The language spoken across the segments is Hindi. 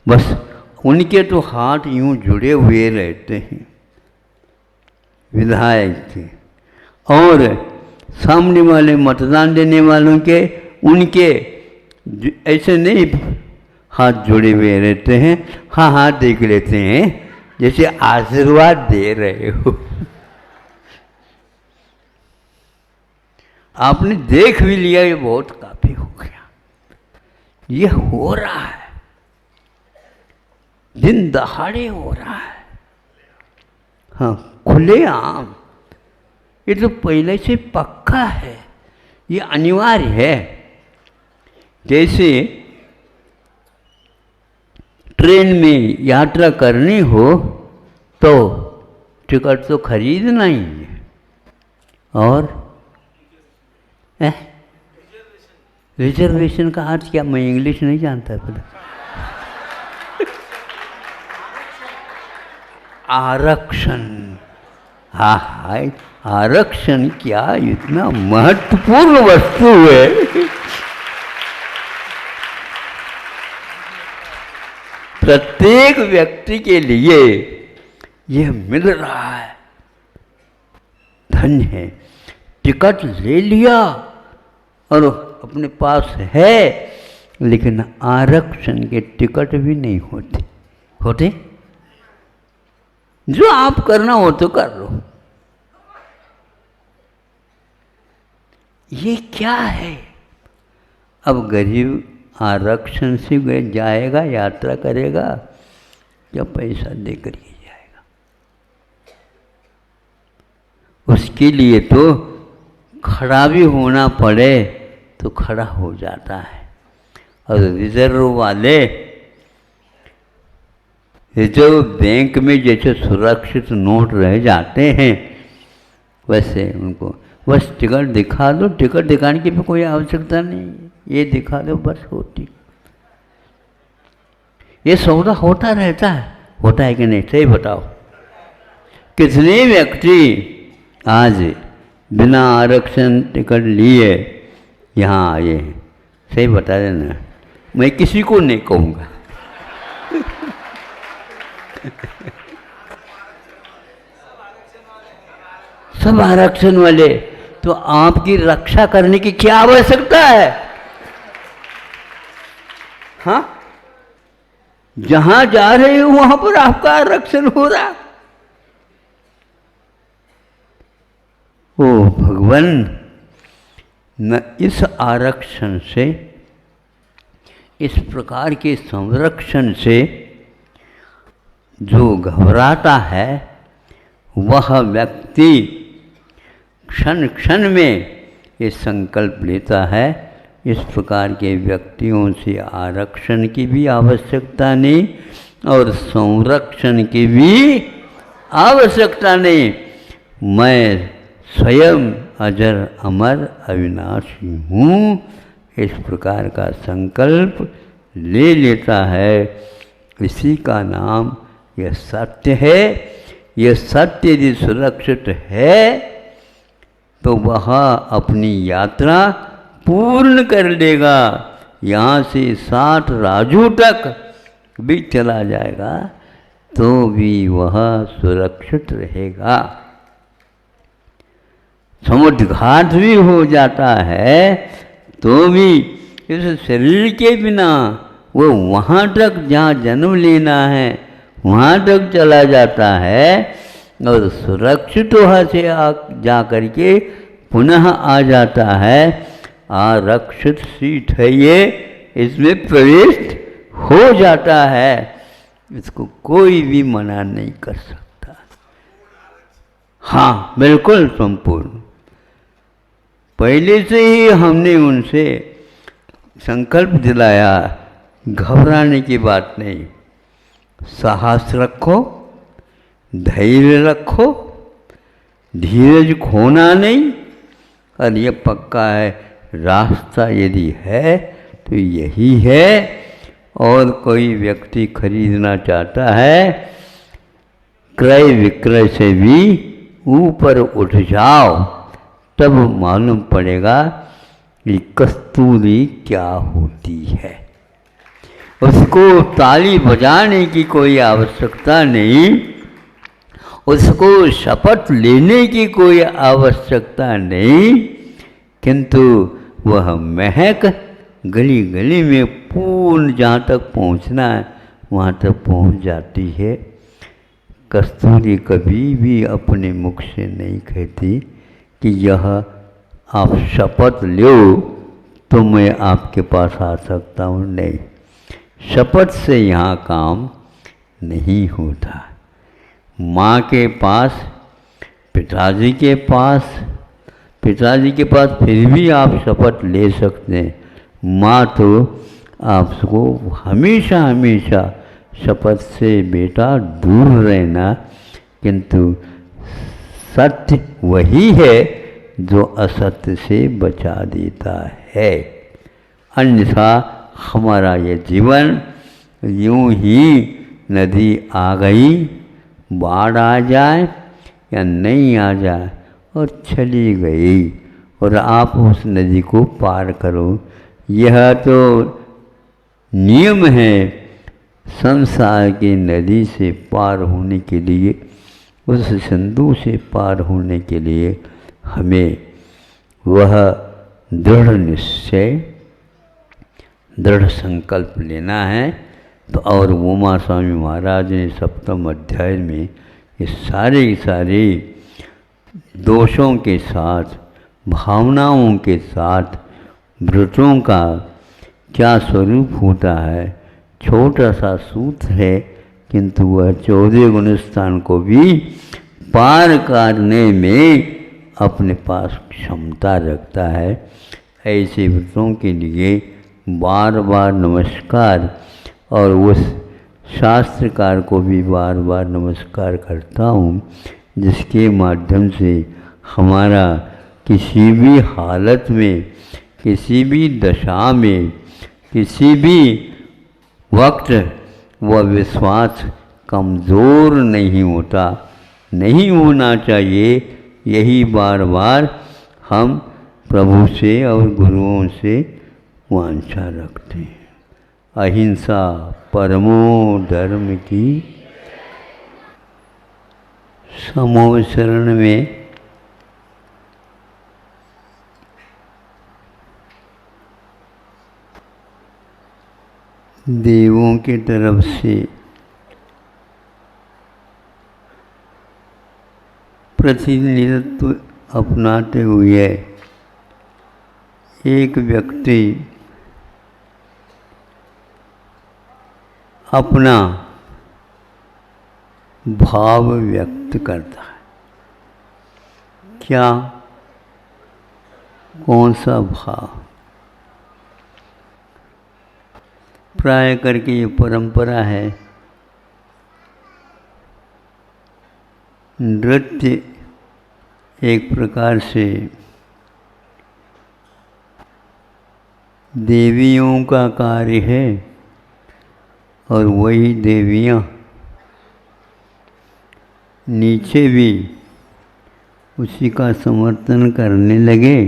बस उनके तो हाथ यूं जुड़े हुए रहते हैं विधायक के, और सामने वाले मतदान देने वालों के उनके ऐसे नहीं हाथ जुड़े हुए रहते हैं। हाँ हाथ देख लेते हैं जैसे आशीर्वाद दे रहे हो। आपने देख भी लिया, ये बहुत काफी हो गया। ये हो रहा है, दिन दहाड़े हो रहा है। हाँ, खुले आम। ये तो पहले से पक्का है, ये अनिवार्य है। जैसे ट्रेन में यात्रा करनी हो तो टिकट तो खरीदना ही है, और रिजर्वेशन का अर्थ क्या? मैं इंग्लिश नहीं जानता पहले। आरक्षण। हाँ हाँ, आरक्षण क्या इतना महत्वपूर्ण वस्तु है। प्रत्येक व्यक्ति के लिए यह मिल रहा है, धन्य है। टिकट ले लिया और अपने पास है, लेकिन आरक्षण के टिकट भी नहीं होते। जो आप करना हो तो कर लो। ये क्या है? अब गरीब आरक्षण से जाएगा, यात्रा करेगा, या पैसा देकर ही जाएगा? उसके लिए तो खड़ा भी होना पड़े तो खड़ा हो जाता है। और रिजर्व वाले, रिजर्व बैंक में जैसे सुरक्षित नोट रह जाते हैं, वैसे उनको बस टिकट दिखा दो। टिकट दिखाने की भी कोई आवश्यकता नहीं, ये दिखा दो बस होती। ये सौदा होता रहता है, होता है कि नहीं? सही बताओ। कितने व्यक्ति आज बिना आरक्षण टिकट लिए यहाँ आए हैं? सही बता देना, मैं किसी को नहीं कहूँगा। सब आरक्षण वाले। तो आपकी रक्षा करने की क्या आवश्यकता है? हाँ, जहां जा रहे हो वहां पर आपका आरक्षण हो रहा। ओ भगवान, न इस आरक्षण से, इस प्रकार के संरक्षण से जो घबराता है वह व्यक्ति क्षण क्षण में ये संकल्प लेता है, इस प्रकार के व्यक्तियों से आरक्षण की भी आवश्यकता नहीं और संरक्षण की भी आवश्यकता नहीं। मैं स्वयं अजर अमर अविनाशी हूँ, इस प्रकार का संकल्प ले लेता है। इसी का नाम यह सत्य है। यह सत्य यदि सुरक्षित है तो वह अपनी यात्रा पूर्ण कर लेगा। यहाँ से 60 राजू तक भी चला जाएगा तो भी वह सुरक्षित रहेगा। समुद्र घाट भी हो जाता है तो भी इस शरीर के बिना वो वहाँ तक जहाँ जन्म लेना है वहाँ तक चला जाता है और सुरक्षित वहाँ से जा करके पुनः आ जाता है। आरक्षित सीट है ये, इसमें प्रवेश हो जाता है, इसको कोई भी मना नहीं कर सकता। हाँ बिल्कुल संपूर्ण। पहले से ही हमने उनसे संकल्प दिलाया, घबराने की बात नहीं, साहस रखो, धैर्य रखो, धीरज खोना नहीं। और ये पक्का है, रास्ता यदि है तो यही है। और कोई व्यक्ति खरीदना चाहता है, क्रय विक्रय से भी ऊपर उठ जाओ, तब मालूम पड़ेगा कि कस्तूरी क्या होती है। उसको ताली बजाने की कोई आवश्यकता नहीं, उसको शपथ लेने की कोई आवश्यकता नहीं, किंतु वह महक गली गली में पूर्ण जहाँ तक पहुँचना है वहाँ तक पहुँच जाती है। कस्तूरी कभी भी अपने मुख से नहीं कहती कि यह आप शपथ लो तो मैं आपके पास आ सकता हूँ, नहीं, शपथ से यहाँ काम नहीं होता। माँ के पास, पिताजी के पास फिर भी आप शपथ ले सकते हैं, माँ तो आपको हमेशा हमेशा शपथ से बेटा दूर रहना, किंतु सत्य वही है जो असत्य से बचा देता है। अन्यथा हमारा ये जीवन यूं ही नदी आ गई, बाढ़ आ जाए या नहीं आ जाए और चली गई, और आप उस नदी को पार करो। यह तो नियम है संसार की नदी से पार होने के लिए, उस सिंधु से पार होने के लिए हमें वह दृढ़ निश्चय, दृढ़ संकल्प लेना है। तो और उमा स्वामी महाराज ने सप्तम अध्याय में ये सारे दोषों के साथ, भावनाओं के साथ व्रतों का क्या स्वरूप होता है, छोटा सा सूत्र है, किंतु वह 14 गुणस्थान को भी पार करने में अपने पास क्षमता रखता है। ऐसे व्रतों के लिए बार बार नमस्कार, और उस शास्त्रकार को भी बार बार नमस्कार करता हूँ जिसके माध्यम से हमारा किसी भी हालत में, किसी भी दशा में, किसी भी वक्त वह विश्वास कमज़ोर नहीं होता, नहीं होना चाहिए। यही बार बार हम प्रभु से और गुरुओं से वांछा रखते हैं। अहिंसा परमो धर्म की। समूह शरण में देवों की तरफ से प्रतिनिधित्व अपनाते हुए एक व्यक्ति अपना भाव व्यक्त करता है। क्या, कौन सा भाव? प्राय करके ये परंपरा है, नृत्य एक प्रकार से देवियों का कार्य है, और वही देवियाँ नीचे भी उसी का समर्थन करने लगे,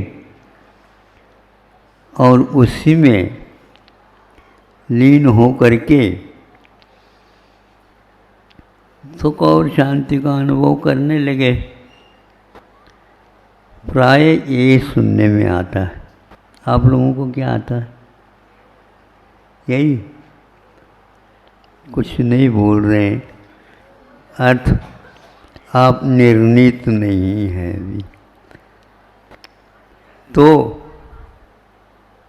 और उसी में लीन हो करके सुख और शांति का अनुभव करने लगे। प्राय ये सुनने में आता है। आप लोगों को क्या आता है? यही कुछ नहीं बोल रहे हैं, अर्थ आप निर्णीत नहीं हैं अभी। तो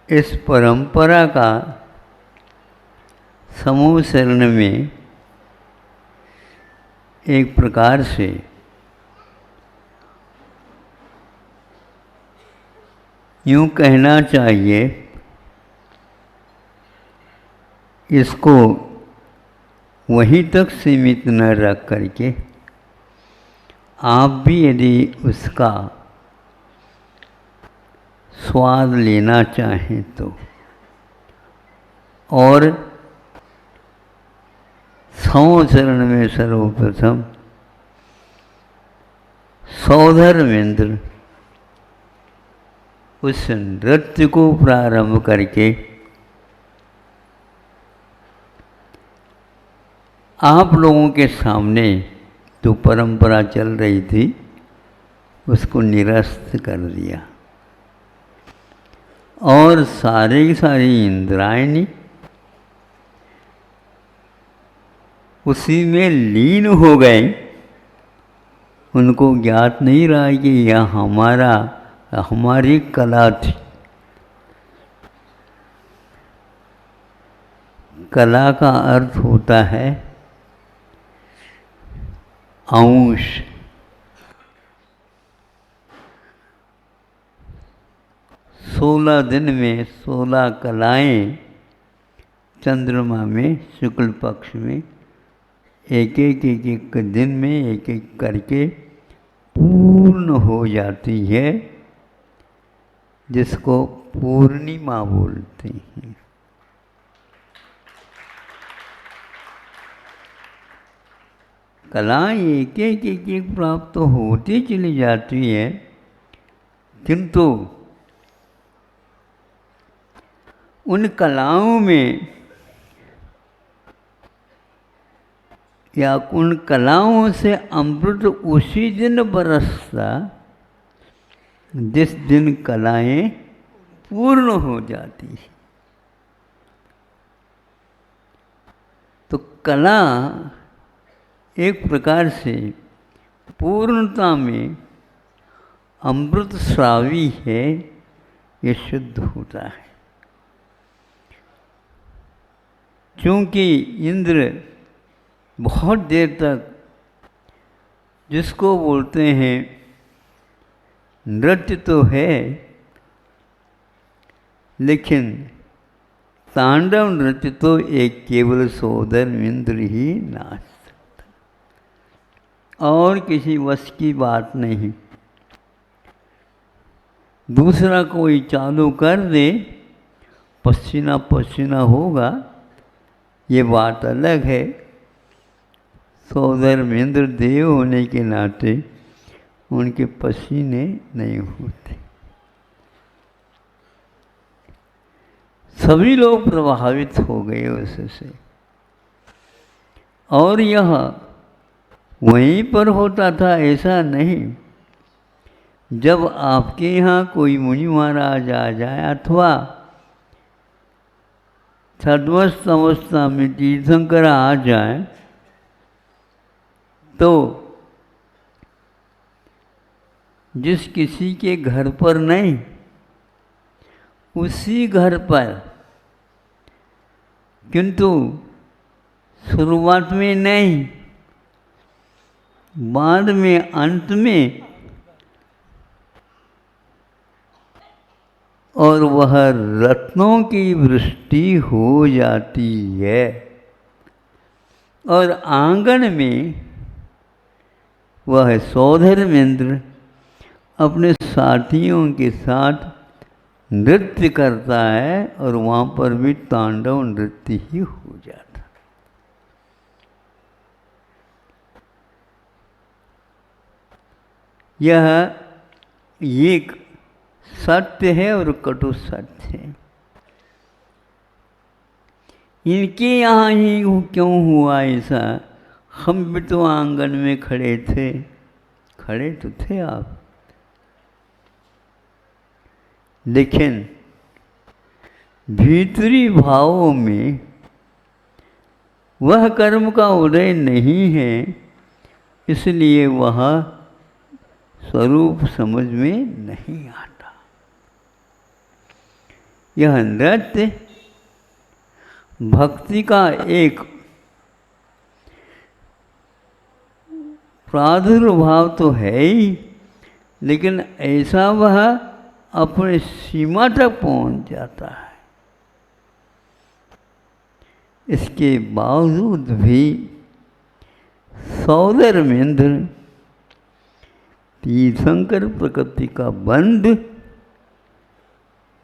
इस परंपरा का समूह शरण में एक प्रकार से यूँ कहना चाहिए, इसको वहीं तक सीमित न रख करके आप भी यदि उसका स्वाद लेना चाहें तो, और समूह शरण में सर्वप्रथम सौधर्मेंद्र उस नृत्य को प्रारंभ करके आप लोगों के सामने जो परंपरा चल रही थी उसको निरस्त कर दिया और सारे की सारी इंद्रायणी उसी में लीन हो गए। उनको ज्ञात नहीं रहा कि यह हमारी कला थी। कला का अर्थ होता है अंश। सोलह दिन में 16 कलाएं चंद्रमा में शुक्ल पक्ष में एक एक दिन में एक एक करके पूर्ण हो जाती है, जिसको पूर्णिमा बोलते हैं। कलाएं एक एक प्राप्त होती चली जाती है, किंतु उन कलाओं में या उन कलाओं से अमृत उसी दिन बरसता जिस दिन कलाएं पूर्ण हो जाती है। तो कला एक प्रकार से पूर्णता में अमृत श्रावी है, ये सिद्ध होता है। क्योंकि इंद्र बहुत देर तक जिसको बोलते हैं नृत्य तो है, लेकिन तांडव नृत्य तो एक केवल सोदर इंद्र ही नाच सकता, और किसी वश की बात नहीं। दूसरा कोई चालू कर दे, पसीना पसीना होगा, ये बात अलग है। सोदर इंद्र देव होने के नाते उनके पसीने नहीं होते। सभी लोग प्रभावित हो गए उससे, और यह वहीं पर होता था ऐसा नहीं। जब आपके यहाँ कोई मुनि महाराज आ जाए अथवा छद्मस्त अवस्था में तीर्थंकर आ जाए, तो जिस किसी के घर पर नहीं, उसी घर पर, किंतु शुरुआत में नहीं, बाद में अंत में, और वह रत्नों की वृष्टि हो जाती है। और आंगन में वह सौधर्मेंद्र अपने साथियों के साथ नृत्य करता है, और वहाँ पर भी तांडव नृत्य ही हो जाता। यह एक सत्य है और कटु सत्य है। इनके यहाँ ही क्यों हुआ ऐसा? हम भी तो आंगन में खड़े थे, खड़े तो थे आप, लेकिन भीतरी भावों में वह कर्म का उदय नहीं है, इसलिए वह स्वरूप समझ में नहीं आता। यह नृत्य भक्ति का एक प्रादुर्भाव तो है ही, लेकिन ऐसा वह अपने सीमा तक पहुंच जाता है। इसके बावजूद भी सौधर्मेंद्र तीर्थंकर प्रकृति का बंध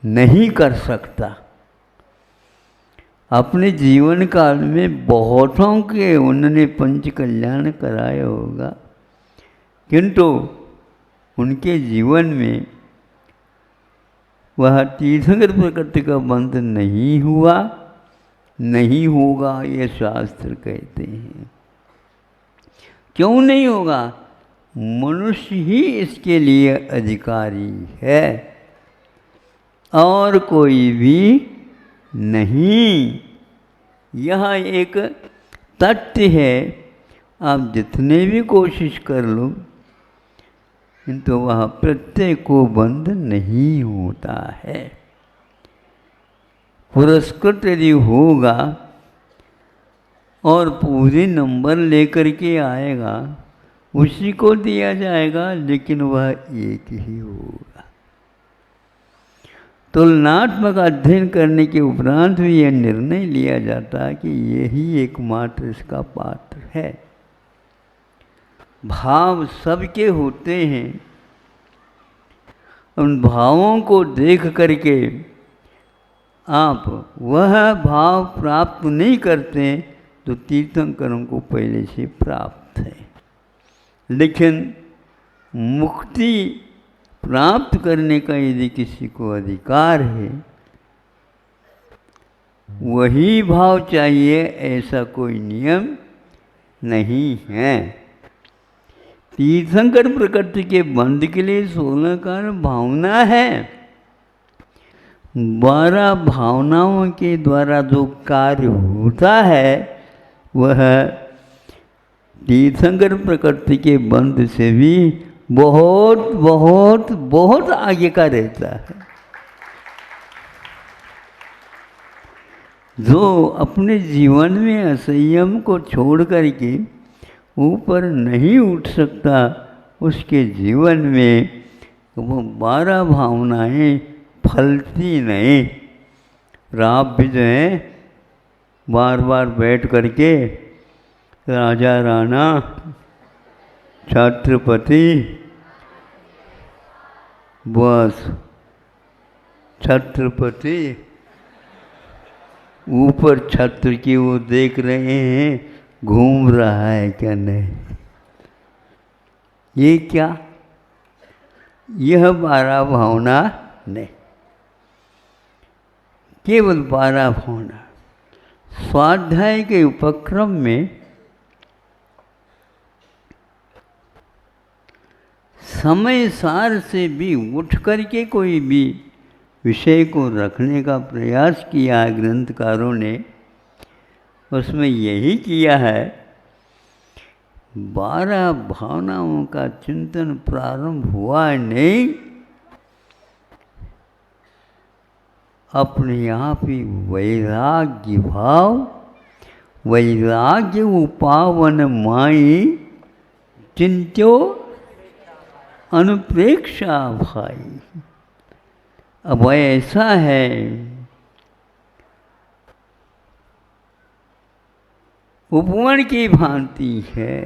नहीं कर सकता। अपने जीवन काल में बहुतों के उन्होंने पंच कल्याण कराया होगा, किंतु उनके जीवन में वह तीर्थंकर प्रकृति का बंध नहीं हुआ, नहीं होगा, ये शास्त्र कहते हैं। क्यों नहीं होगा? मनुष्य ही इसके लिए अधिकारी है और कोई भी नहीं। यह एक तथ्य है, आप जितने भी कोशिश कर लो किंतु वह प्रत्येक को बंद नहीं होता है। पुरस्कृत यदि होगा और पूरे नंबर लेकर के आएगा, उसी को दिया जाएगा, लेकिन वह एक ही होगा। तुलनात्मक अध्ययन करने के उपरांत भी यह निर्णय लिया जाता है कि यही एकमात्र इसका पात्र है। भाव सबके होते हैं, उन भावों को देख करके आप वह भाव प्राप्त नहीं करते तो तीर्थंकरों को पहले से प्राप्त है। लेकिन मुक्ति प्राप्त करने का यदि किसी को अधिकार है, वही भाव चाहिए, ऐसा कोई नियम नहीं है। तीर्थंकर प्रकृति के बंध के लिए 16 कारण भावना है। 12 भावनाओं के द्वारा जो कार्य होता है वह तीर्थंकर प्रकृति के बंध से भी बहुत बहुत बहुत आगे का रहता है। जो अपने जीवन में असंयम को छोड़ करके ऊपर नहीं उठ सकता, उसके जीवन में वो 12 भावनाएं फलती नहीं। आप भी जो है बार बार बैठ करके राजा राणा छत्रपति, बस छत्रपति ऊपर छत्र की वो देख रहे हैं घूम रहा है क्या नहीं। ये क्या? यह 12 भावना नहीं, केवल 12 भावना। स्वाध्याय के उपक्रम में समय सार से भी उठ करके कोई भी विषय को रखने का प्रयास किया है ग्रंथकारों ने, उसमें यही किया है। 12 भावनाओं का चिंतन प्रारंभ हुआ नहीं, अपने आप ही वैराग्य भाव, वैराग्य उपावन माई चिंत्यो अनुप्रेक्षा भाई। अब ऐसा है, उपवन की भांति है।